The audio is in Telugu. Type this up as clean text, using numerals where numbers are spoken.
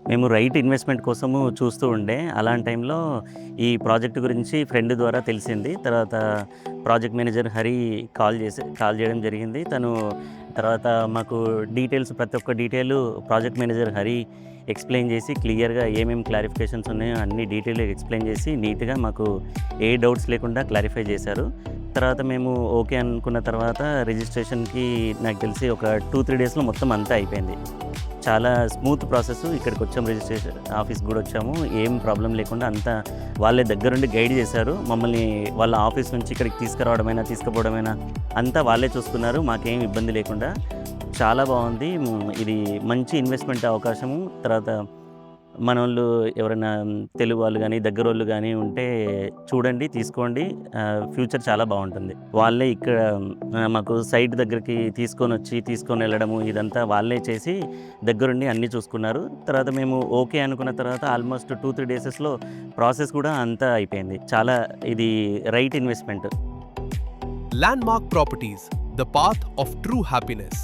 మేము రైట్ ఇన్వెస్ట్‌మెంట్ కోసము చూస్తూ ఉండే. అలాంటి టైంలో ఈ ప్రాజెక్ట్ గురించి ఫ్రెండ్ ద్వారా తెలిసింది. తర్వాత ప్రాజెక్ట్ మేనేజర్ హరి కాల్ చేయడం జరిగింది. తను తర్వాత మాకు డీటెయిల్స్ ప్రతి ఒక్క డీటెయిలు ప్రాజెక్ట్ మేనేజర్ హరి ఎక్స్‌ప్లెయిన్ చేసి క్లియర్‌గా ఏమేమి క్లారిఫికేషన్స్ ఉన్నాయో అన్నీ డీటెయిల్‌గా ఎక్స్‌ప్లెయిన్ చేసి నీట్‌గా మాకు ఏ డౌట్స్ లేకుండా క్లారిఫై చేశారు. తర్వాత మేము ఓకే అనుకున్న తర్వాత రిజిస్ట్రేషన్‌కి నాకు తెలిసి ఒక 2, 3 డేస్‌లో మొత్తం అంతా అయిపోయింది. చాలా స్మూత్ ప్రాసెస్. ఇక్కడికొచ్చాము, రిజిస్ట్రేషన్ ఆఫీస్‌కి గూడా వచ్చాము. ఏం ప్రాబ్లమ్ లేకుండా అంతా వాళ్ళే దగ్గరుండి గైడ్ చేశారు. మమ్మల్ని వాళ్ళ ఆఫీస్ నుంచి ఇక్కడికి తీసుకురావడమైనా, తీసుకుపోవడమైనా అంతా వాళ్ళే చూసుకున్నారు. మాకేం ఇబ్బంది లేకుండా. చాలా బావుంది. ఇది మంచి ఇన్వెస్ట్‌మెంట్ అవకాశము. తర్వాత మనోళ్ళు ఎవరైనా తెలుగు వాళ్ళు గానీ, దగ్గరోళ్ళు గానీ ఉంటే చూడండి, తీసుకోండి. ఫ్యూచర్ చాలా బావుంటుంది. వాళ్ళే ఇక్కడ మాకు సైట్ దగ్గరికి తీసుకొనెళ్ళడము ఇదంతా వాళ్ళే చేసి దగ్గరుండి అన్నీ చూసుకున్నారు. తర్వాత మేము ఓకే అనుకున్న తర్వాత ఆల్మోస్ట్ 2, 3 డేసెస్‌లో ప్రాసెస్ కూడా అంతా అయిపోయింది. చాలా ఇది right investment. Landmark Properties, the path of true happiness.